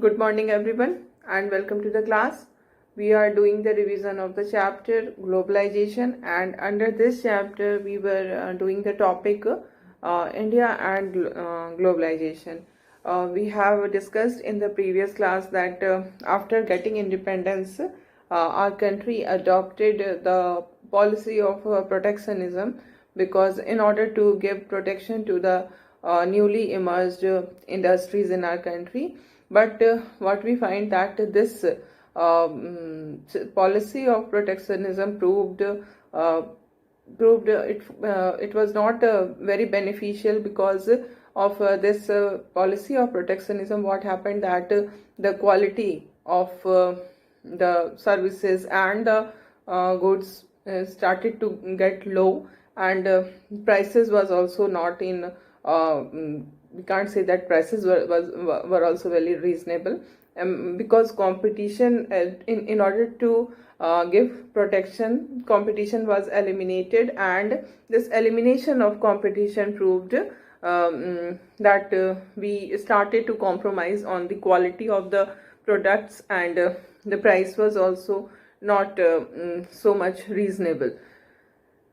Good morning, everyone, and welcome to the class. We are doing the revision of the chapter Globalization, and under this chapter, we were doing the topic India and globalization. We have discussed in the previous class that after getting independence, our country adopted the policy of protectionism because, in order to give protection to the newly emerged industries in our country, but what we find that this policy of protectionism proved it was not very beneficial because of this policy of protectionism. What happened that the quality of the services and the goods started to get low, and prices was also not in we can't say that prices were also very reasonable, because competition in order to give protection, competition was eliminated, and this elimination of competition proved that we started to compromise on the quality of the products, and the price was also not so much reasonable.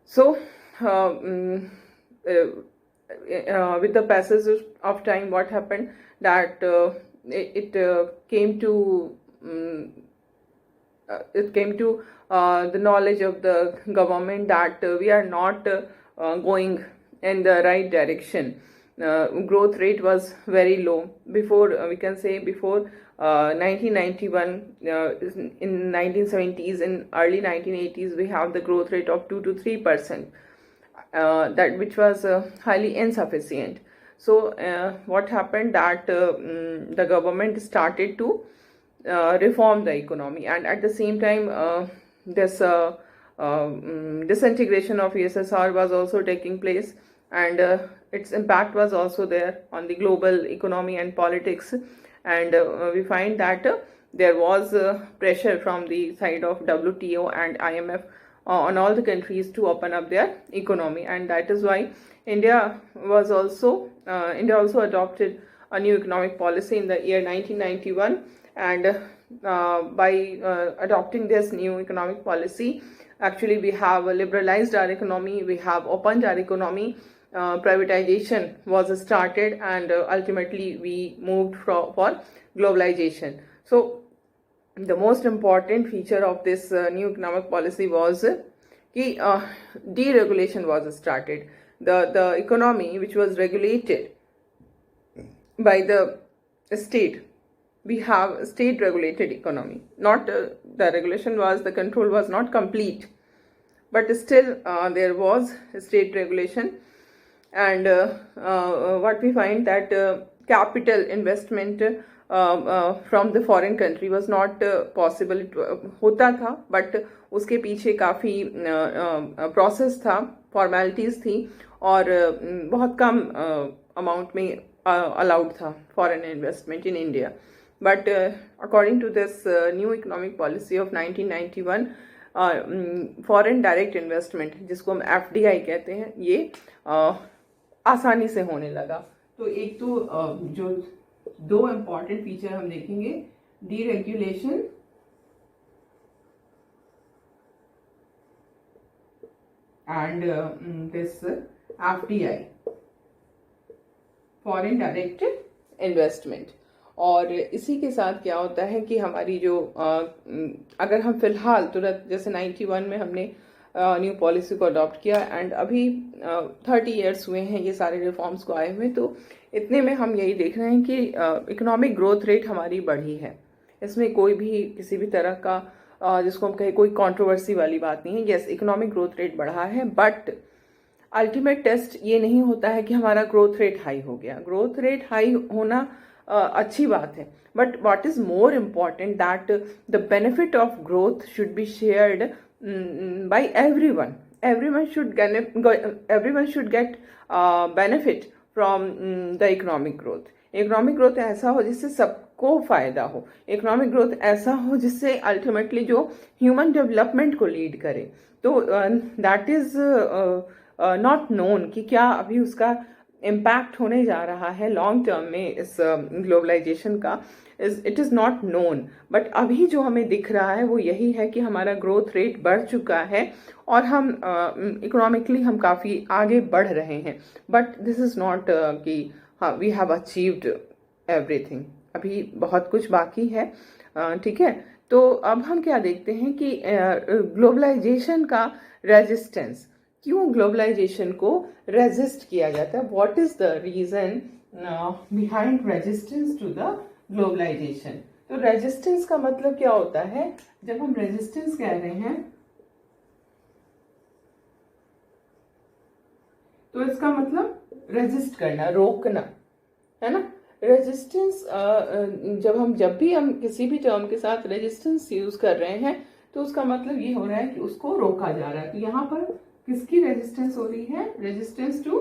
So with the passage of time, what happened that it came to the knowledge of the government that we are not going in the right direction. Growth rate was very low before, we can say before 1991. In 1970s, in early 1980s, we have the growth rate of 2 to 3%. That which was highly insufficient. So what happened that the government started to reform the economy, and at the same time this disintegration of USSR was also taking place, and its impact was also there on the global economy and politics, and we find that there was pressure from the side of WTO and IMF on all the countries to open up their economy, and that is why India also adopted a new economic policy in the year 1991, and by adopting this new economic policy, actually we have liberalized our economy, we have opened our economy, privatization was started, and ultimately we moved for globalization. So the most important feature of this new economic policy was deregulation was started. The economy which was regulated by the state, we have state regulated economy, not the regulation was, the control was not complete, but still there was state regulation, and what we find that capital investment from the foreign country was not possible. होता था, but उसके पीछे काफ़ी process था, formalities थी, और बहुत कम amount में allowed था foreign investment in India. But according to this new economic policy of 1991, foreign direct investment, जिसको हम FDI कहते हैं, ये आसानी से होने लगा. तो एक तो जो दो इम्पॉर्टेंट फीचर हम देखेंगे, deregulation and this FDI, foreign direct investment. और इसी के साथ क्या होता है कि हमारी जो अगर हम फिलहाल तुरंत, जैसे 91 में हमने न्यू पॉलिसी को अडॉप्ट किया, एंड अभी 30 ईयर्स हुए हैं ये सारे रिफॉर्म्स को आए हुए, तो इतने में हम यही देख रहे हैं कि इकोनॉमिक ग्रोथ रेट हमारी बढ़ी है. इसमें कोई भी किसी भी तरह का जिसको हम कहें कोई कंट्रोवर्सी वाली बात नहीं है. यस, इकोनॉमिक ग्रोथ रेट बढ़ा है, बट अल्टीमेट टेस्ट ये नहीं होता है कि हमारा ग्रोथ रेट हाई हो गया. ग्रोथ रेट हाई होना अच्छी बात है, but what is more important that the benefit of growth should be shared by everyone. Everyone should get benefit from the economic growth. Economic growth ऐसा हो जिससे सबको फायदा हो. इकोनॉमिक ग्रोथ ऐसा हो जिससे अल्टीमेटली जो ह्यूमन डेवलपमेंट को लीड करे. तो दैट इज नॉट नोन कि क्या अभी उसका इम्पैक्ट होने जा रहा है लॉन्ग टर्म में इस ग्लोबलाइजेशन का, it is not known. But अभी जो हमें दिख रहा है वो यही है कि हमारा ग्रोथ रेट बढ़ चुका है और हम इकोनॉमिकली हम काफ़ी आगे बढ़ रहे हैं। बट दिस इज़ नॉट कि हाँ वी हैव अचीव्ड एवरीथिंग, अभी बहुत कुछ बाकी है। ठीक है, तो अब हम क्या देखते हैं कि ग्लोबलाइजेशन का रेजिस्टेंस, क्यों ग्लोबलाइजेशन को रेजिस्ट किया जाता है, what is the reason behind resistance to the globalisation. तो रेजिस्टेंस का मतलब क्या होता है, जब हम रेजिस्टेंस कह रहे हैं तो इसका मतलब रेजिस्ट करना, रोकना, है ना। रेजिस्टेंस जब भी हम किसी भी टर्म के साथ रेजिस्टेंस यूज कर रहे हैं तो उसका मतलब ये हो रहा है कि उसको रोका जा रहा है। तो यहाँ पर किसकी रेजिस्टेंस हो रही है, रेजिस्टेंस टू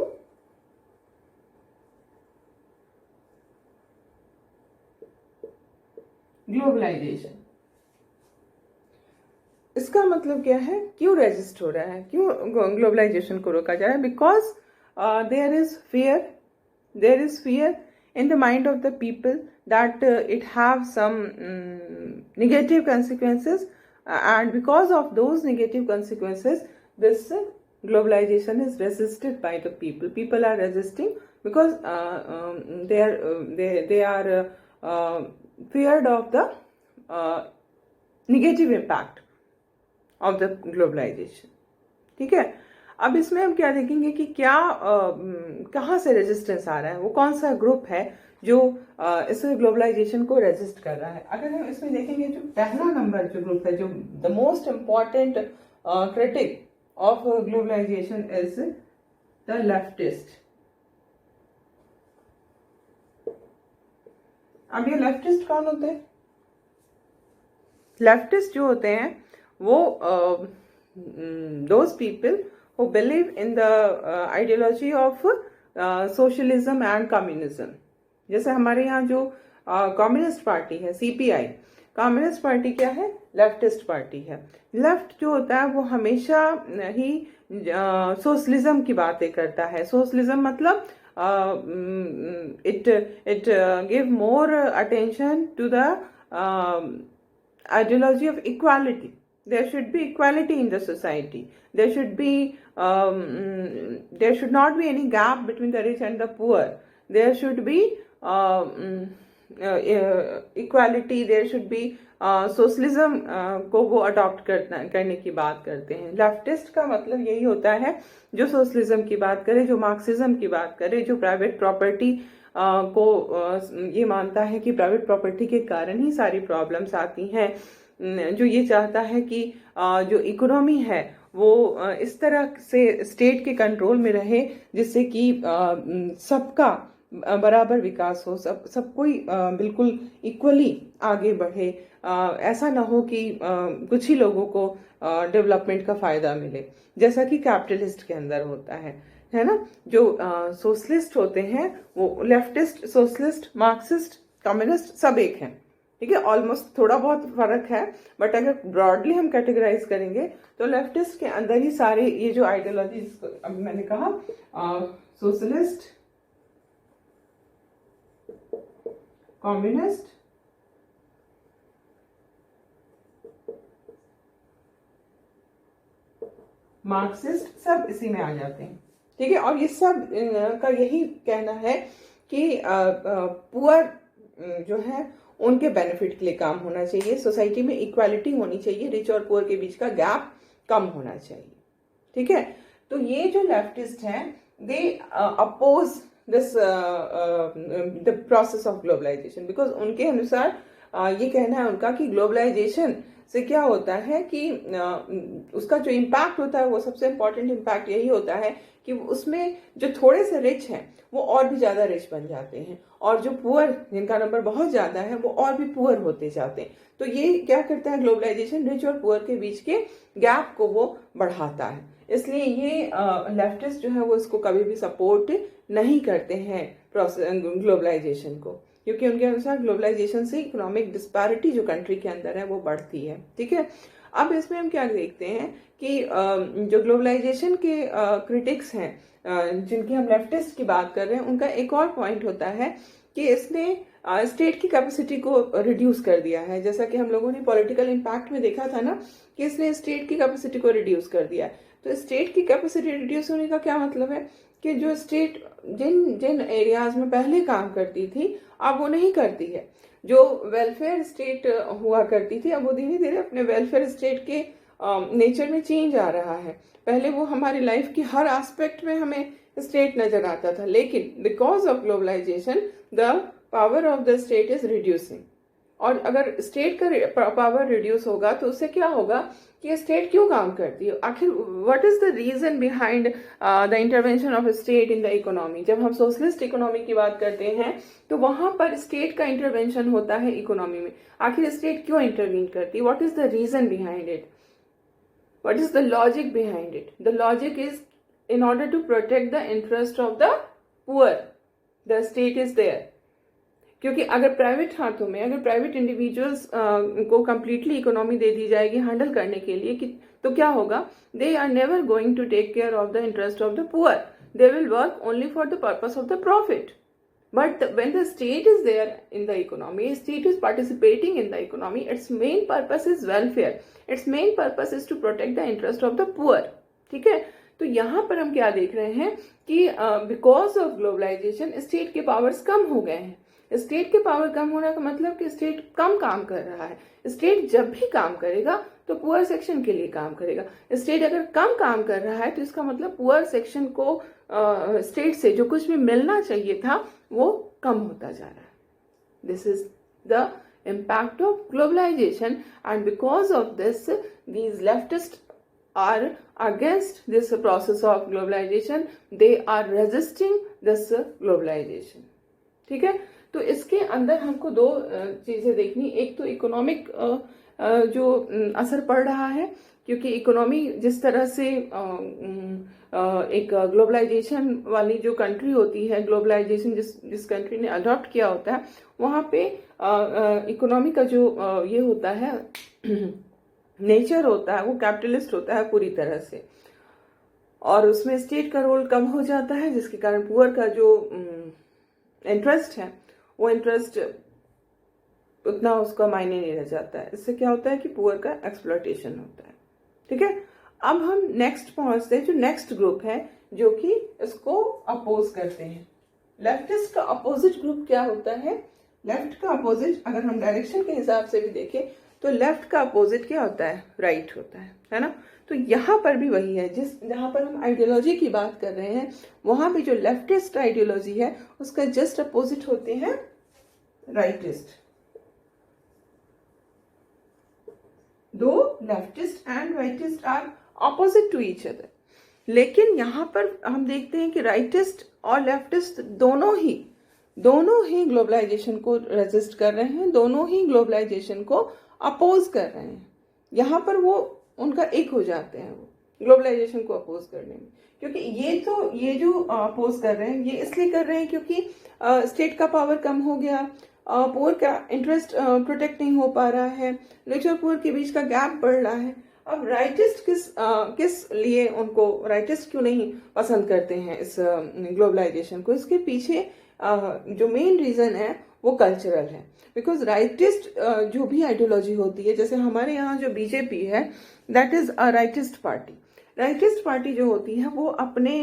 ग्लोबलाइजेशन। इसका मतलब क्या है, क्यों रेजिस्ट हो रहा है, क्यों ग्लोबलाइजेशन को रोका जा रहा है, because there is fear in the mind of the people that it have some negative consequences, and because of those negative consequences this globalization is resisted by the people are resisting because they are feared of the negative impact of the globalization। ठीक है, अब इसमें हम क्या देखेंगे कि क्या कहाँ से रेजिस्टेंस आ रहा है, वो कौन सा ग्रुप है जो इस ग्लोबलाइजेशन को रेजिस्ट कर रहा है। अगर हम इसमें देखेंगे जो पहला नंबर जो ग्रुप है, जो the most important critic of globalisation is the leftist. अब ये लेफ्टिस्ट कौन होते हैं, लेफ्टिस्ट जो होते हैं वो those people who believe in the ideology of socialism and communism। जैसे हमारे यहाँ जो कम्युनिस्ट पार्टी है सीपीआई, कम्युनिस्ट पार्टी क्या है, लेफ्टिस्ट पार्टी है। लेफ्ट जो होता है वो हमेशा ही सोशलिज्म की बातें करता है। सोशलिज्म मतलब it give more attention to the ideology of equality। There should be equality in the society, there should not be any gap between the rich and the poor, there should be equality, there should be socialism को वो adopt करने की बात करते हैं। Leftist का मतलब यही होता है जो सोशलिज्म की बात करे, जो मार्क्सिज्म की बात करे, जो प्राइवेट प्रॉपर्टी को ये मानता है कि प्राइवेट प्रॉपर्टी के कारण ही सारी प्रॉब्लम्स आती हैं, जो ये चाहता है कि जो इकोनॉमी है वो इस तरह से स्टेट के कंट्रोल में रहे जिससे कि सबका बराबर विकास हो, सब कोई बिल्कुल इक्वली आगे बढ़े। ऐसा ना हो कि कुछ ही लोगों को डेवलपमेंट का फायदा मिले, जैसा कि कैपिटलिस्ट के अंदर होता है ना। जो सोशलिस्ट होते हैं वो लेफ्टिस्ट, सोशलिस्ट, मार्क्सिस्ट, कम्युनिस्ट सब एक हैं। ठीक है, ऑलमोस्ट थोड़ा बहुत फर्क है, बट अगर ब्रॉडली हम कैटेगराइज करेंगे तो लेफ्टिस्ट के अंदर ही सारे ये जो आइडियोलॉजीज अभी मैंने कहा, सोशलिस्ट, कम्युनिस्ट, मार्क्सिस्ट, सब इसी में आ जाते हैं। ठीक है, और ये सब का यही कहना है कि पुअर जो है उनके बेनिफिट के लिए काम होना चाहिए, सोसाइटी में इक्वालिटी होनी चाहिए, रिच और पुअर के बीच का गैप कम होना चाहिए। ठीक है, तो ये जो लेफ्टिस्ट हैं they oppose this the process of globalisation, because उनके अनुसार ये कहना है उनका कि ग्लोबलाइजेशन से क्या होता है कि उसका जो इम्पैक्ट होता है वो सबसे इम्पॉर्टेंट इम्पैक्ट यही होता है कि उसमें जो थोड़े से रिच हैं वो और भी ज़्यादा रिच बन जाते हैं, और जो पुअर जिनका नंबर बहुत ज़्यादा है वो और भी पुअर होते जाते हैं। तो ये क्या करता है ग्लोबलाइजेशन, रिच और पुअर के बीच के गैप को वो बढ़ाता है। इसलिए ये लेफ्टिस्ट जो है वो इसको कभी भी सपोर्ट नहीं करते हैं ग्लोबलाइजेशन को। क्योंकि उनके अनुसार ग्लोबलाइजेशन से इकोनॉमिक डिस्पैरिटी जो कंट्री के अंदर है वो बढ़ती है। ठीक है, अब इसमें हम क्या देखते हैं कि जो ग्लोबलाइजेशन के क्रिटिक्स हैं, जिनकी हम लेफ्टिस्ट की बात कर रहे हैं, उनका एक और पॉइंट होता है कि इसने स्टेट की कैपेसिटी को रिड्यूस कर दिया है। जैसा कि हम लोगों ने पॉलिटिकल इम्पैक्ट में देखा था ना कि इसने स्टेट की कैपेसिटी को रिड्यूस कर दिया है। तो स्टेट की कैपेसिटी रिड्यूस होने का क्या मतलब है कि जो स्टेट जिन जिन एरियाज में पहले काम करती थी अब वो नहीं करती है। जो वेलफेयर स्टेट हुआ करती थी अब वो धीरे धीरे अपने वेलफेयर स्टेट के नेचर में चेंज आ रहा है। पहले वो हमारी लाइफ की हर एस्पेक्ट में हमें स्टेट नजर आता था, लेकिन because of globalisation the power of the state is reducing. और अगर स्टेट का पावर रिड्यूस होगा तो उससे क्या होगा कि स्टेट क्यों काम करती है, आखिर what is the reason behind the intervention of state in the economy. जब हम सोशलिस्ट इकोनॉमी की बात करते हैं तो वहां पर स्टेट का इंटरवेंशन होता है इकोनॉमी में। आखिर स्टेट क्यों इंटरवीन करती है, what is the reason behind it, what is the logic behind it. The logic is in order to protect the interest of the poor, the state is there। क्योंकि अगर private हाथों में, अगर private individuals को completely economy दे दी जाएगी handle करने के लिए कि तो क्या होगा, they are never going to take care of the interest of the poor, they will work only for the purpose of the profit. But when the state is there in the economy, state is participating in the economy, its main purpose is welfare, its main purpose is to protect the interest of the poor। ठीक है, तो यहाँ पर हम क्या देख रहे हैं कि बिकॉज ऑफ ग्लोबलाइजेशन स्टेट के पावर्स कम हो गए हैं। स्टेट के पावर कम होने का मतलब कि स्टेट कम काम कर रहा है। स्टेट जब भी काम करेगा तो पुअर सेक्शन के लिए काम करेगा। स्टेट अगर कम काम कर रहा है तो इसका मतलब पुअर सेक्शन को स्टेट से जो कुछ भी मिलना चाहिए था वो कम होता जा रहा है। This is the impact of globalization, and because of this these leftists are against this process of globalization, they are resisting this globalization। ठीक है, तो इसके अंदर हमको दो चीजें देखनी, एक तो इकोनॉमिक जो असर पड़ रहा है, क्योंकि इकोनॉमी जिस तरह से एक ग्लोबलाइजेशन वाली जो कंट्री होती है, ग्लोबलाइजेशन जिस कंट्री ने अडॉप्ट किया होता है वहाँ पे इकोनॉमी का जो ये होता है नेचर होता है वो कैपिटलिस्ट होता है पूरी तरह से, और उसमें स्टेट का रोल कम हो जाता है, जिसके कारण पुअर का जो इंटरेस्ट है वो इंटरेस्ट उतना उसका मायने नहीं रह जाता है। इससे क्या होता है कि पुअर का एक्सप्लॉयटेशन होता है। ठीक है, अब हम नेक्स्ट पहुंचते हैं, जो नेक्स्ट ग्रुप है जो कि इसको अपोज करते हैं। लेफ्टिस्ट का अपोजिट ग्रुप क्या होता है, लेफ्ट का अपोजिट अगर हम डायरेक्शन के हिसाब से भी देखें तो लेफ्ट का अपोजिट क्या होता है, राइट होता है ना। तो यहाँ पर भी वही है, जहाँ पर हम आइडियोलॉजी की बात कर रहे हैं वहां पे जो लेफ्टिस्ट आइडियोलॉजी है उसका जस्ट अपोजिट होते हैं rightist. Though leftist and rightist are opposite to each other, लेकिन यहाँ पर हम देखते हैं कि राइटिस्ट और लेफ्टिस्ट दोनों ही ग्लोबलाइजेशन को रेजिस्ट कर रहे हैं, दोनों ही ग्लोबलाइजेशन को अपोज कर रहे हैं। यहाँ पर वो उनका एक हो जाते हैं वो ग्लोबलाइजेशन को अपोज करने में, क्योंकि ये जो अपोज कर रहे हैं ये इसलिए कर रहे हैं क्योंकि स्टेट का पावर कम हो गया, पुअर का इंटरेस्ट प्रोटेक्ट नहीं हो पा रहा है, रिच और पुअर के बीच का गैप बढ़ रहा है। अब राइटिस्ट किस लिए उनको राइटिस्ट क्यों नहीं पसंद करते हैं इस ग्लोबलाइजेशन को, इसके पीछे जो मेन रीजन है वो कल्चरल है। बिकॉज राइटिस्ट जो भी आइडियोलॉजी होती है, जैसे हमारे यहाँ जो बीजेपी है that is a rightist party. Rightist party जो होती है वो अपने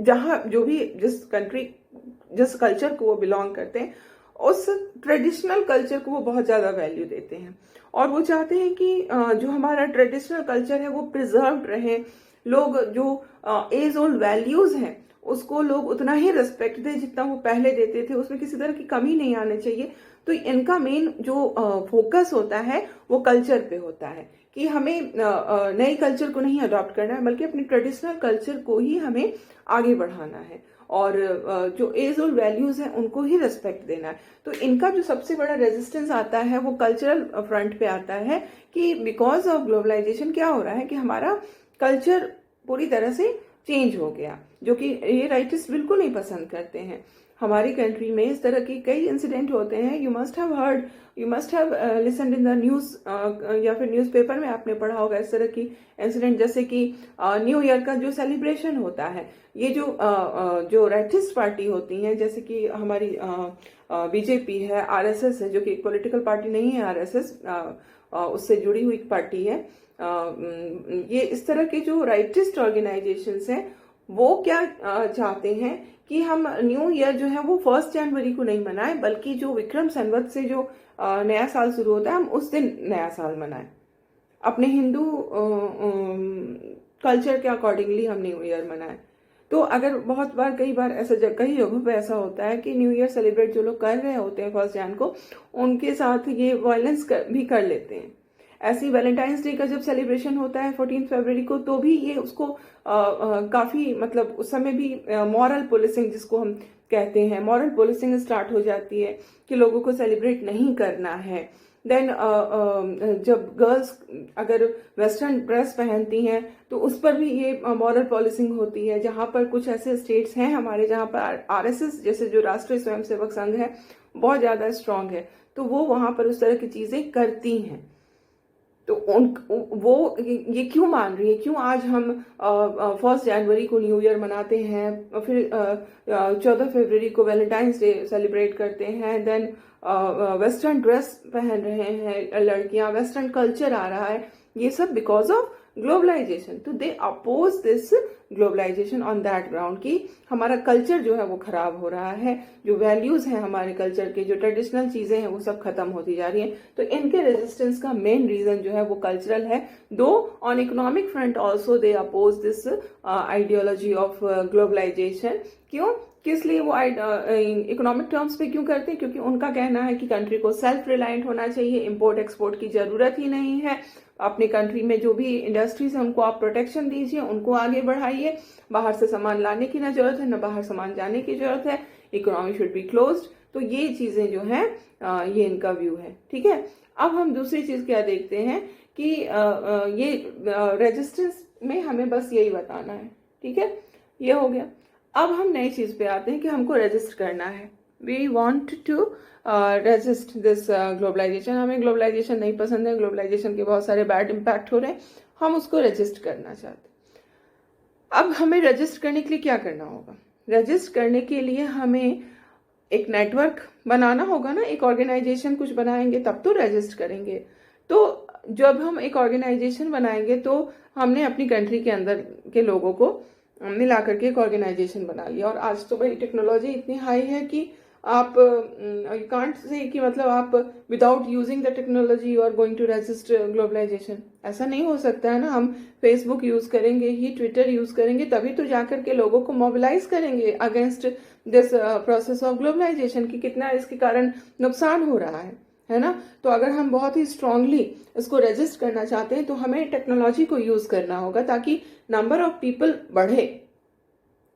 जहाँ जो भी जिस कल्चर को वो बिलोंग करते हैं उस ट्रेडिशनल कल्चर को वो बहुत ज्यादा वैल्यू देते हैं, और वो चाहते हैं कि जो हमारा ट्रेडिशनल कल्चर है वो प्रिजर्व रहे। लोग जो एज ओल्ड वैल्यूज हैं उसको लोग उतना ही रिस्पेक्ट दें जितना वो पहले देते थे, उसमें किसी तरह की कमी नहीं आनी चाहिए। तो इनका मेन जो फोकस होता है वो कल्चर पे होता है कि हमें नई कल्चर को नहीं अडॉप्ट करना है, बल्कि अपने ट्रेडिशनल कल्चर को ही हमें आगे बढ़ाना है, और जो एज ओल्ड वैल्यूज हैं उनको ही रेस्पेक्ट देना है। तो इनका जो सबसे बड़ा रेजिस्टेंस आता है वो कल्चरल फ्रंट पे आता है कि बिकॉज ऑफ ग्लोबलाइजेशन क्या हो रहा है कि हमारा कल्चर पूरी तरह से चेंज हो गया, जो कि ये राइटिस्ट बिल्कुल नहीं पसंद करते हैं। हमारी कंट्री में इस तरह की कई इंसिडेंट होते हैं। You must have heard, you must have listened in the news, या फिर न्यूज़पेपर में आपने पढ़ा होगा इस तरह की इंसिडेंट, जैसे कि न्यू ईयर का जो सेलिब्रेशन होता है, ये जो राइटिस्ट पार्टी होती हैं, जैसे कि हमारी बीजेपी है, आरएसएस है, जो कि एक पॉलिटिकल पार्टी नहीं है, आरएसएस उससे जुड़ी हुई पार्टी है। ये इस तरह के जो राइटिस्ट ऑर्गेनाइजेशंस हैं वो क्या चाहते हैं कि हम न्यू ईयर जो है वो 1 जनवरी को नहीं मनाएं, बल्कि जो विक्रम संवत से जो नया साल शुरू होता है हम उस दिन नया साल मनाएं। अपने हिंदू कल्चर के अकॉर्डिंगली हम न्यू ईयर मनाएं। तो अगर बहुत बार कई बार ऐसा कई जगहों पे ऐसा होता है कि न्यू ईयर सेलिब्रेट जो लोग कर रहे होते हैं 1 जन को, उनके साथ ये वायलेंस भी कर लेते हैं। ऐसी वैलेंटाइंस डे का जब सेलिब्रेशन होता है 14 फरवरी को, तो भी ये उसको काफी मतलब उस समय भी मॉरल पुलिसिंग जिसको हम कहते हैं, मॉरल पुलिसिंग स्टार्ट हो जाती है कि लोगों को सेलिब्रेट नहीं करना है। देन जब गर्ल्स अगर वेस्टर्न ड्रेस पहनती हैं तो उस पर भी ये मॉरल पॉलिसिंग होती है। जहां पर कुछ ऐसे स्टेट्स हैं हमारे जहां पर आरएसएस जैसे जो राष्ट्रीय स्वयंसेवक संघ है बहुत ज्यादा स्ट्रांग है, तो वो वहां पर उस तरह की चीजें करती हैं। तो वो ये क्यों मान रही है, क्यों आज हम 1 जनवरी को न्यू ईयर मनाते हैं, फिर 14 फरवरी को वैलेंटाइंस डे सेलिब्रेट करते हैं, देन वेस्टर्न ड्रेस पहन रहे हैं लड़कियां, वेस्टर्न कल्चर आ रहा है, ये सब बिकॉज ऑफ ग्लोबलाइजेशन। तो they oppose this globalization on that ground कि हमारा कल्चर जो है वो खराब हो रहा है, जो वैल्यूज हैं हमारे कल्चर के, जो ट्रेडिशनल चीजें हैं वो सब खत्म होती जा रही हैं। तो इनके रेजिस्टेंस का मेन रीजन जो है वो कल्चरल है। Though on economic front also they oppose this ideology of globalisation. क्यों, किस लिए वो इकोनॉमिक टर्म्स पे क्यों करते हैं? क्योंकि उनका कहना है कि कंट्री को सेल्फ रिलायंट होना चाहिए, इंपोर्ट एक्सपोर्ट की जरूरत ही नहीं है। अपने कंट्री में जो भी इंडस्ट्रीज है उनको आप प्रोटेक्शन दीजिए, उनको आगे बढ़ाइए, बाहर से सामान लाने की ना जरूरत है, ना बाहर सामान जाने की जरूरत है, इकोनॉमी शुड बी क्लोज्ड। तो ये चीजें जो है ये इनका व्यू है। ठीक है, अब हम दूसरी चीज क्या देखते हैं कि ये रेजिस्टेंस में हमें बस यही बताना है। ठीक है, ये हो गया। अब हम नई चीज पे आते हैं कि हमको रजिस्ट करना है। We want to resist this globalisation. हमें ग्लोबलाइजेशन नहीं पसंद है, ग्लोबलाइजेशन के बहुत सारे बैड इम्पैक्ट हो रहे हैं, हम उसको रजिस्ट करना चाहते हैं। अब हमें रजिस्ट करने के लिए क्या करना होगा? रजिस्ट करने के लिए हमें एक नेटवर्क बनाना होगा ना, एक ऑर्गेनाइजेशन कुछ बनाएंगे तब तो रजिस्ट करेंगे। तो जब हम एक ऑर्गेनाइजेशन बनाएंगे तो हमने अपनी कंट्री के अंदर के लोगों को मिला करके एक ऑर्गेनाइजेशन बना लिया। और आज तो भाई टेक्नोलॉजी इतनी हाई है कि आप यू कांट से कि मतलब आप without using the technology you are going to resist globalisation, ऐसा नहीं हो सकता है ना। हम फेसबुक यूज करेंगे ही, ट्विटर यूज करेंगे, तभी तो जाकर के लोगों को मोबिलाइज करेंगे against this process of globalisation की कितना इसके कारण नुकसान हो रहा है ना। तो अगर हम बहुत ही स्ट्रांगली इसको रेजिस्ट करना चाहते हैं तो हमें टेक्नोलॉजी को यूज करना होगा ताकि नंबर ऑफ पीपल बढ़े,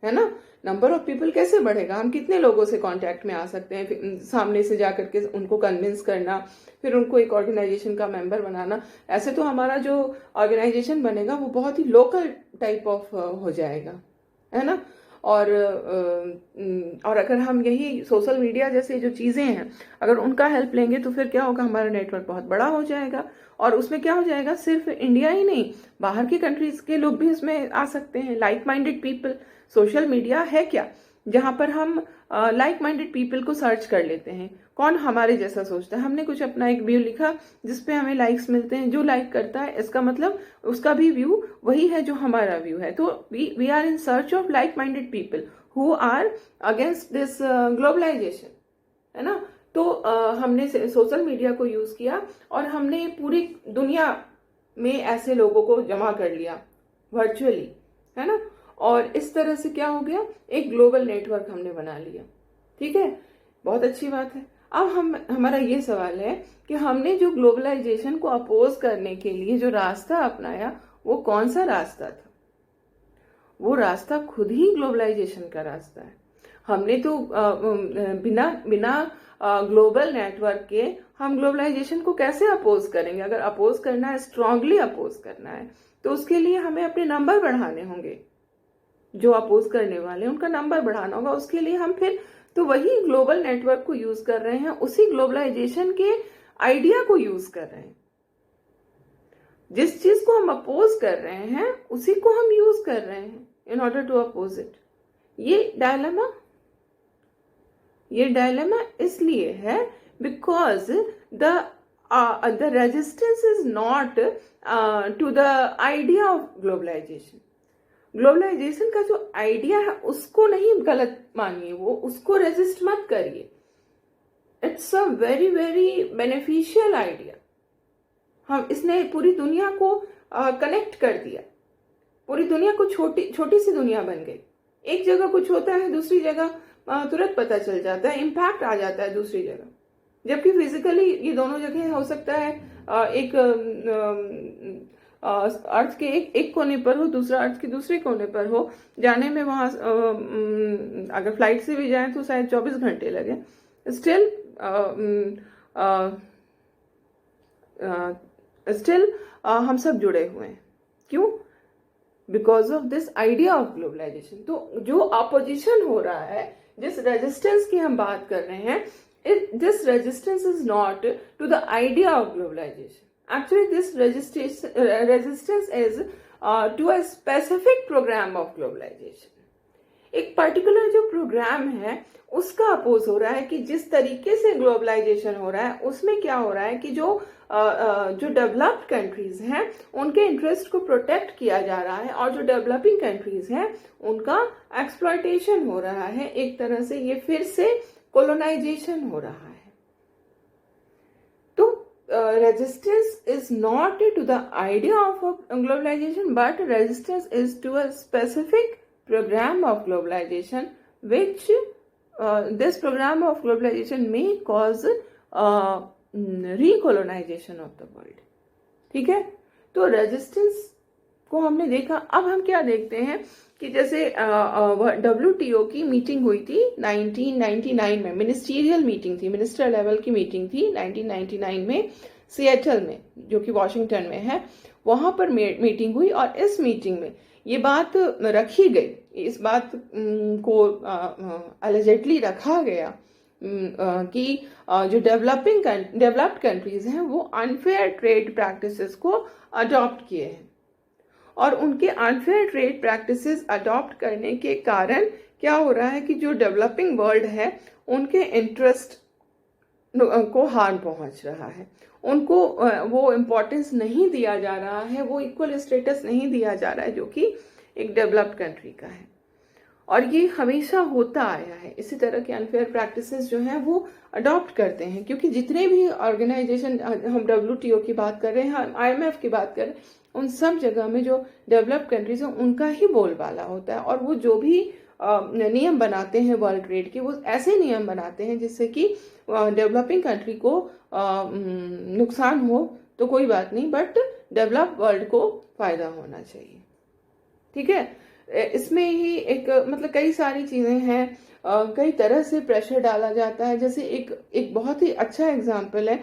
है ना। नंबर ऑफ पीपल कैसे बढ़ेगा? हम कितने लोगों से कांटेक्ट में आ सकते हैं, सामने से जाकर के उनको कन्विंस करना, फिर उनको एक ऑर्गेनाइजेशन का मेंबर बनाना। ऐसे तो हमारा जो ऑर्गेनाइजेशन बनेगा वो बहुत ही लोकल टाइप ऑफ हो जाएगा, है ना। और अगर हम यही सोशल मीडिया जैसे जो चीजें हैं अगर उनका हेल्प लेंगे तो फिर क्या होगा, हमारा नेटवर्क बहुत बड़ा हो जाएगा। और उसमें क्या हो जाएगा, सिर्फ इंडिया ही नहीं, बाहर की कंट्रीज के लोग भी इसमें आ सकते हैं, like minded people. Social media है क्या, जहां पर हम लाइक माइंडेड पीपल को सर्च कर लेते हैं, कौन हमारे जैसा सोचता है। हमने कुछ अपना एक व्यू लिखा जिसपे हमें लाइक्स मिलते हैं, जो लाइक करता है इसका मतलब उसका भी व्यू वही है जो हमारा व्यू है। तो we are in search of like minded people who are against this globalisation, है ना। तो हमने सोशल मीडिया को यूज किया और हमने पूरी दुनिया में ऐसे लोगों को जमा कर लिया वर्चुअली, है ना। और इस तरह से क्या हो गया, एक ग्लोबल नेटवर्क हमने बना लिया। ठीक है, बहुत अच्छी बात है। अब हमारा ये सवाल है कि हमने जो ग्लोबलाइजेशन को अपोज करने के लिए जो रास्ता अपनाया वो कौन सा रास्ता था? वो रास्ता खुद ही ग्लोबलाइजेशन का रास्ता है। हमने तो बिना ग्लोबल नेटवर्क के हम ग्लोबलाइजेशन को कैसे अपोज करेंगे? अगर अपोज करना है, स्ट्रांगली अपोज करना है, तो उसके लिए हमें अपने नंबर बढ़ाने होंगे। जो अपोज करने वाले उनका नंबर बढ़ाना होगा। उसके लिए हम फिर तो वही ग्लोबल नेटवर्क को यूज कर रहे हैं, उसी ग्लोबलाइजेशन के आइडिया को यूज कर रहे हैं। जिस चीज को हम अपोज कर रहे हैं उसी को हम यूज कर रहे हैं in order to oppose it. ये डायलेमा इसलिए है because the resistance is not to the idea of globalization. Globalisation का जो आइडिया है उसको नहीं गलत मानिए, वो उसको रेजिस्ट मत करिए। It's a very very beneficial idea. हम इसने पूरी दुनिया को कनेक्ट कर दिया, पूरी दुनिया को छोटी सी दुनिया बन गई। एक जगह कुछ होता है दूसरी जगह तुरंत पता चल जाता है, इम्पैक्ट आ जाता है दूसरी जगह। जबकि फिजिकली ये दोनों जगह हो सकता है, एक अर्थ के एक कोने पर हो, दूसरा अर्थ के दूसरे कोने पर हो। जाने में वहां अगर फ्लाइट से भी जाएं तो शायद 24 घंटे लगे। स्टिल हम सब जुड़े हुए हैं। क्यों? Because of this idea of globalisation. तो जो अपोजिशन हो रहा है, जिस रेजिस्टेंस की हम बात कर रहे हैं, this resistance is not to the idea of globalization. Actually, this resistance is to a specific program of globalization. एक पर्टिकुलर जो प्रोग्राम है उसका अपोज हो रहा है कि जिस तरीके से ग्लोबलाइजेशन हो रहा है उसमें क्या हो रहा है कि जो डेवलप्ड कंट्रीज हैं उनके इंटरेस्ट को प्रोटेक्ट किया जा रहा है, और जो डेवलपिंग कंट्रीज हैं उनका एक्सप्लॉयटेशन हो रहा है। एक तरह से ये फिर से कोलोनाइजेशन हो रहा है। तो resistance is not to the idea of globalization, but resistance is to a specific programme of globalization which this programme of globalization may cause recolonization of the world. ठीक है, तो रेजिस्टेंस को हमने देखा। अब हम क्या देखते हैं कि जैसे WTO की मीटिंग हुई थी 1999 में, मिनिस्टीरियल मीटिंग थी, मिनिस्टर लेवल की मीटिंग थी 1999 में सिएटल में, जो कि वॉशिंगटन में है। वहां पर मीटिंग हुई और इस मीटिंग में ये बात रखी गई, इस बात को अलिजेटली रखा गया कि जो डेवलप्ड कंट्रीज हैं वो अनफेयर ट्रेड प्रैक्टिसेस को अडॉप्ट किए हैं, और उनके अनफेयर ट्रेड प्रैक्टिसेस अडॉप्ट करने के कारण क्या हो रहा है कि जो डेवलपिंग वर्ल्ड है उनके इंटरेस्ट को हार्म पहुंच रहा है, उनको वो इम्पोर्टेंस नहीं दिया जा रहा है, वो इक्वल स्टेटस नहीं दिया जा रहा है जो कि एक डेवलप्ड कंट्री का है। और ये हमेशा होता आया है, इसी तरह के अनफेयर प्रैक्टिसेस जो हैं वो अडॉप्ट करते हैं, क्योंकि जितने भी ऑर्गेनाइजेशन, हम WTO की बात कर रहे हैं, हम IMF की बात कर रहे हैं, उन सब जगह में जो डेवलप्ड कंट्रीज हैं उनका ही बोलबाला होता है, और वो जो भी नियम बनाते हैं वर्ल्ड ट्रेड के, वो ऐसे नियम बनाते हैं जिससे कि डेवलपिंग कंट्री को नुकसान हो तो कोई बात नहीं, बट डेवलप्ड वर्ल्ड को फायदा होना चाहिए। ठीक है, इसमें ही एक मतलब कई सारी चीजें हैं, कई तरह से प्रेशर डाला जाता है। जैसे एक बहुत ही अच्छा एग्जांपल है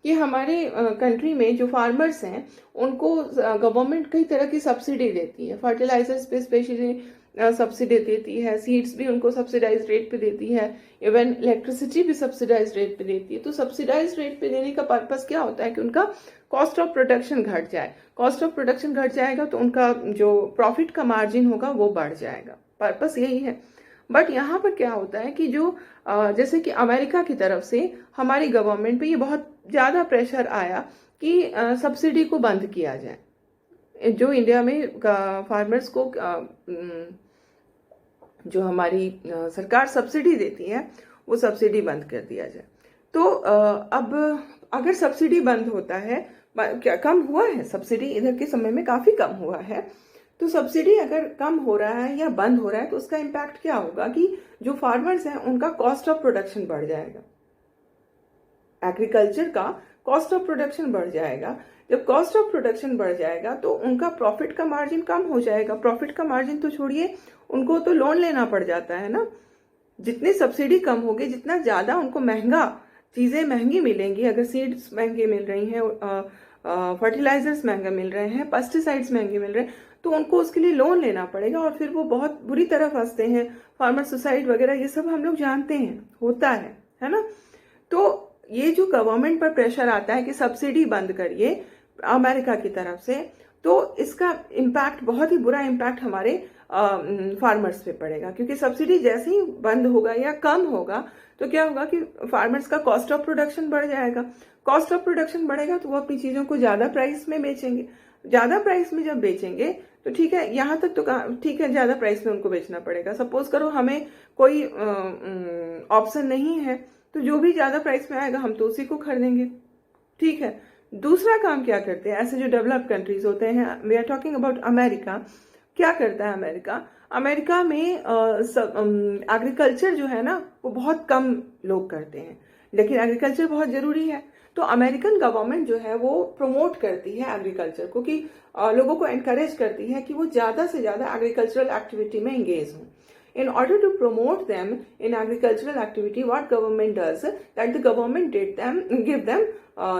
कि हमारे कंट्री में जो फार्मर्स हैं उनको गवर्नमेंट कई तरह की सब्सिडी देती है, फर्टिलाइजर्स पे स्पेशली सब्सिडी देती है, सीड्स भी उनको सब्सिडाइज रेट पे देती है, इवन इलेक्ट्रिसिटी भी सब्सिडाइज रेट पे देती है। तो सब्सिडाइज रेट पे देने का पर्पस क्या होता है कि उनका कॉस्ट ऑफ प्रोडक्शन घट जाए। कॉस्ट ऑफ प्रोडक्शन घट जाएगा तो उनका जो प्रॉफिट का मार्जिन होगा वो बढ़ जाएगा, पर्पस यही है। बट यहाँ पर क्या होता है कि जो जैसे कि अमेरिका की तरफ से हमारी गवर्नमेंट पे ये बहुत ज़्यादा प्रेशर आया कि सब्सिडी को बंद किया जाए, जो इंडिया में फार्मर्स को जो हमारी सरकार सब्सिडी देती है वो सब्सिडी बंद कर दिया जाए। तो अब अगर सब्सिडी बंद होता है, क्या कम हुआ है सब्सिडी, इधर के समय में काफ़ी कम हुआ है, तो सब्सिडी अगर कम हो रहा है या बंद हो रहा है तो उसका इम्पैक्ट क्या होगा कि जो फार्मर्स हैं उनका कॉस्ट ऑफ प्रोडक्शन बढ़ जाएगा, एग्रीकल्चर का कॉस्ट ऑफ प्रोडक्शन बढ़ जाएगा। जब कॉस्ट ऑफ प्रोडक्शन बढ़ जाएगा तो उनका प्रॉफिट का मार्जिन कम हो जाएगा। प्रॉफिट का मार्जिन तो छोड़िए, उनको तो लोन लेना पड़ जाता है ना। जितनी सब्सिडी कम होगी, जितना ज्यादा उनको महंगा चीजें महंगी मिलेंगी, अगर सीड्स महंगे मिल रही हैं, फर्टिलाइजर्स महंगे मिल रहे हैं, पेस्टिसाइड्स महंगे मिल रहे हैं, तो उनको उसके लिए लोन लेना पड़ेगा और फिर वो बहुत बुरी तरह फंसते हैं। फार्मर सुसाइड वगैरह ये सब हम लोग जानते हैं, होता है ना। तो ये जो गवर्नमेंट पर प्रेशर आता है कि सब्सिडी बंद करिए अमेरिका की तरफ से, तो इसका इम्पैक्ट, बहुत ही बुरा इम्पैक्ट हमारे फार्मर्स पे पड़ेगा, क्योंकि सब्सिडी जैसे ही बंद होगा या कम होगा तो क्या होगा कि फार्मर्स का कॉस्ट ऑफ प्रोडक्शन बढ़ जाएगा। कॉस्ट ऑफ प्रोडक्शन बढ़ेगा तो वो अपनी चीजों को ज्यादा प्राइस में बेचेंगे। ज्यादा प्राइस में जब बेचेंगे तो ठीक है, यहाँ तक तो ठीक है, ज्यादा प्राइस में उनको बेचना पड़ेगा। सपोज करो हमें कोई ऑप्शन नहीं है, तो जो भी ज्यादा प्राइस में आएगा हम तो उसी को खरीदेंगे, ठीक है। दूसरा काम क्या करते हैं ऐसे जो डेवलप्ड कंट्रीज होते हैं, we are talking about America. क्या करता है अमेरिका? अमेरिका में एग्रीकल्चर जो है ना वो बहुत कम लोग करते हैं, लेकिन एग्रीकल्चर बहुत जरूरी है। तो अमेरिकन गवर्नमेंट जो है वो प्रमोट करती है एग्रीकल्चर को, कि लोगों को एनकरेज करती है कि वो ज्यादा से ज्यादा एग्रीकल्चरल एक्टिविटी में एंगेज हों। In order to promote them in agricultural activity, what government does, that the government give them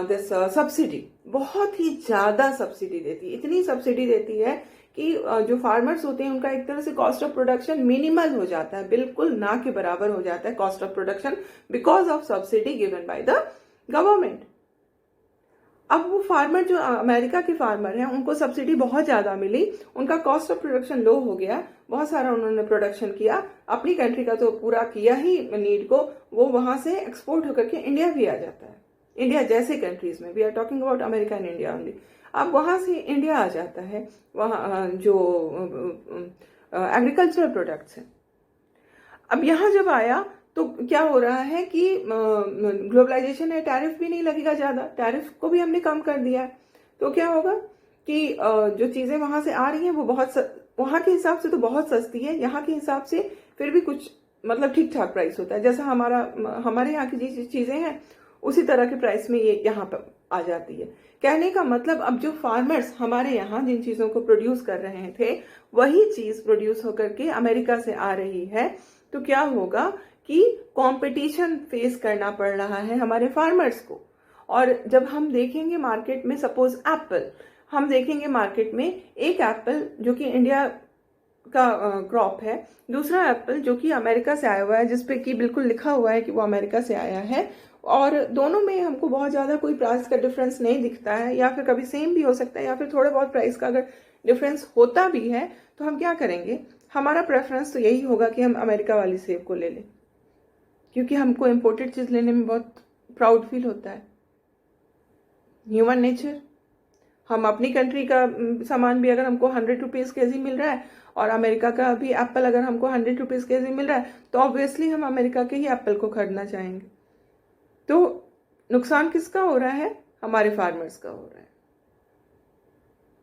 this subsidy. बहुत ही ज्यादा सब्सिडी देती है, इतनी सब्सिडी देती है कि जो फार्मर्स होते हैं उनका एक तरह से कॉस्ट ऑफ प्रोडक्शन मिनिमल हो जाता है, बिल्कुल ना के बराबर हो जाता है cost of production, because of subsidy given by the government. अब वो फार्मर जो अमेरिका के फार्मर हैं उनको सब्सिडी बहुत ज्यादा मिली, उनका कॉस्ट ऑफ प्रोडक्शन लो हो गया, बहुत सारा उन्होंने प्रोडक्शन किया, अपनी कंट्री का तो पूरा किया ही नीड को, वो वहां से एक्सपोर्ट होकर के इंडिया भी आ जाता है। इंडिया जैसे कंट्रीज में, we are talking about America and India only. अब वहां से इंडिया आ जाता है, वहां जो एग्रीकल्चरल प्रोडक्ट्स हैं। अब यहाँ जब आया तो क्या हो रहा है कि ग्लोबलाइजेशन है, टैरिफ भी नहीं लगेगा ज्यादा, टैरिफ को भी हमने कम कर दिया है। तो क्या होगा कि जो चीजें वहां से आ रही हैं वो वहां के हिसाब से तो बहुत सस्ती है, यहाँ के हिसाब से फिर भी कुछ मतलब ठीक ठाक प्राइस होता है। जैसा हमारे यहाँ की चीजें हैं उसी तरह के प्राइस में ये यहाँ पर आ जाती है। कहने का मतलब अब जो फार्मर्स हमारे यहाँ जिन चीजों को प्रोड्यूस कर रहे थे वही चीज प्रोड्यूस होकर के अमेरिका से आ रही है, तो क्या होगा कि कंपटीशन फेस करना पड़ रहा है हमारे फार्मर्स को। और जब हम देखेंगे मार्केट में, सपोज एप्पल, हम देखेंगे मार्केट में एक एप्पल जो कि इंडिया का क्रॉप है, दूसरा एप्पल जो कि अमेरिका से आया हुआ है, जिसपे कि बिल्कुल लिखा हुआ है कि वो अमेरिका से आया है, और दोनों में हमको बहुत ज्यादा कोई प्राइस का डिफरेंस नहीं दिखता है, या फिर कभी सेम भी हो सकता है, या फिर थोड़े बहुत प्राइस का अगर डिफरेंस होता भी है तो हम क्या करेंगे, हमारा प्रेफरेंस तो यही होगा कि हम अमेरिका वाली सेब को ले लें, क्योंकि हमको इम्पोर्टेड चीज लेने में बहुत प्राउड फील होता है। ह्यूमन नेचर, हम अपनी कंट्री का सामान भी अगर हमको 100 रुपीज केजी मिल रहा है और अमेरिका का भी एप्पल अगर हमको 100 रुपीज केजी मिल रहा है, तो ऑब्वियसली हम अमेरिका के ही एप्पल को खरीदना चाहेंगे। तो नुकसान किसका हो रहा है? हमारे फार्मर्स का हो रहा है।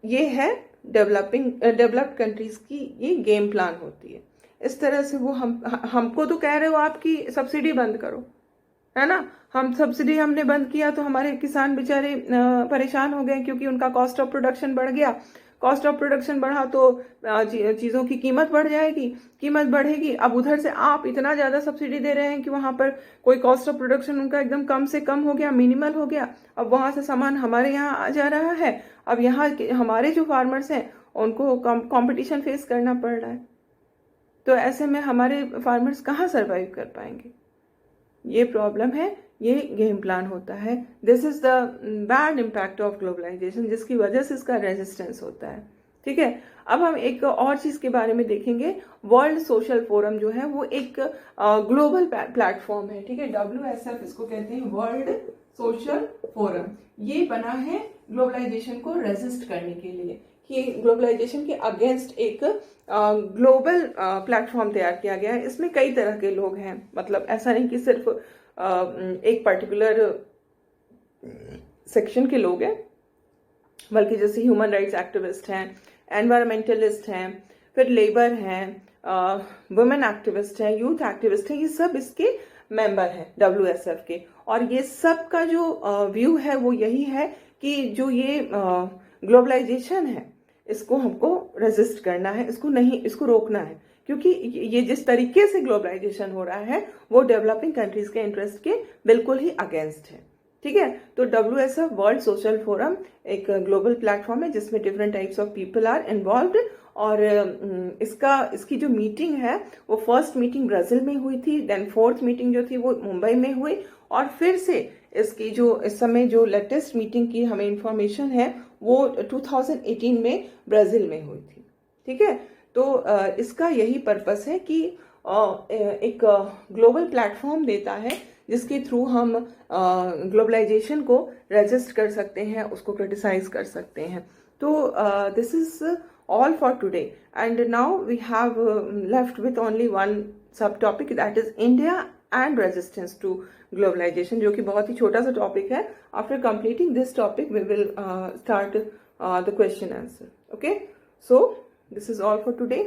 ये है डेवलप्ड कंट्रीज की ये गेम प्लान होती है। इस तरह से वो हमको तो कह रहे हो आपकी सब्सिडी बंद करो, है ना। हम सब्सिडी हमने बंद किया तो हमारे किसान बेचारे परेशान हो गए, क्योंकि उनका कॉस्ट ऑफ प्रोडक्शन बढ़ गया। कॉस्ट ऑफ प्रोडक्शन बढ़ा तो चीजों की कीमत बढ़ जाएगी, कीमत बढ़ेगी। अब उधर से आप इतना ज्यादा सब्सिडी दे रहे हैं कि वहां पर कोई कॉस्ट ऑफ प्रोडक्शन उनका एकदम कम से कम हो गया, मिनिमल हो गया। अब वहां से सामान हमारे यहाँ आ जा रहा है, अब यहाँ हमारे जो फार्मर्स हैं उनको कॉम्पिटिशन फेस करना पड़ रहा है। तो ऐसे में हमारे फार्मर्स कहाँ सर्वाइव कर पाएंगे? ये प्रॉब्लम है, ये गेम प्लान होता है। This is the bad impact of globalisation, जिसकी वजह से इसका रेजिस्टेंस होता है। ठीक है, अब हम एक और चीज के बारे में देखेंगे। वर्ल्ड सोशल फोरम जो है वो एक ग्लोबल प्लेटफॉर्म है। ठीक है, WSF इसको कहते हैं, वर्ल्ड सोशल फोरम। ये बना है ग्लोबलाइजेशन को रेजिस्ट करने के लिए, कि ग्लोबलाइजेशन के अगेंस्ट एक ग्लोबल प्लेटफॉर्म तैयार किया गया है। इसमें कई तरह के लोग हैं, मतलब ऐसा नहीं कि सिर्फ एक पर्टिकुलर सेक्शन के लोग हैं, बल्कि जैसे ह्यूमन राइट्स एक्टिविस्ट हैं, एनवायरमेंटलिस्ट हैं, फिर लेबर हैं, वुमेन एक्टिविस्ट हैं, यूथ एक्टिविस्ट हैं, ये सब इसके मेंबर हैं WSF के। और ये सब का जो व्यू है वो यही है कि जो ये ग्लोबलाइजेशन है इसको हमको रेजिस्ट करना है, इसको रोकना है, क्योंकि ये जिस तरीके से ग्लोबलाइजेशन हो रहा है वो डेवलपिंग कंट्रीज के इंटरेस्ट के बिल्कुल ही अगेंस्ट है। ठीक है। तो WSF वर्ल्ड सोशल फोरम एक ग्लोबल प्लेटफॉर्म है जिसमें different types of people are involved, और इसकी जो मीटिंग है वो फर्स्ट मीटिंग ब्राजील में हुई थी, देन फोर्थ मीटिंग जो थी वो मुंबई में हुई, और फिर से इसकी जो इस समय जो लेटेस्ट मीटिंग की हमें इंफॉर्मेशन है वो 2018 में ब्राजील में हुई थी। ठीक है। तो इसका यही पर्पस है कि एक ग्लोबल प्लेटफॉर्म देता है जिसके थ्रू हम ग्लोबलाइजेशन को रजिस्ट कर सकते हैं, उसको क्रिटिसाइज कर सकते हैं। तो this is all for today, and now we have left with only one sub topic, that is India and resistance to globalization, जो कि बहुत ही छोटा सा टॉपिक है। After completing this topic we will start the question answer. Okay, so this is all for today.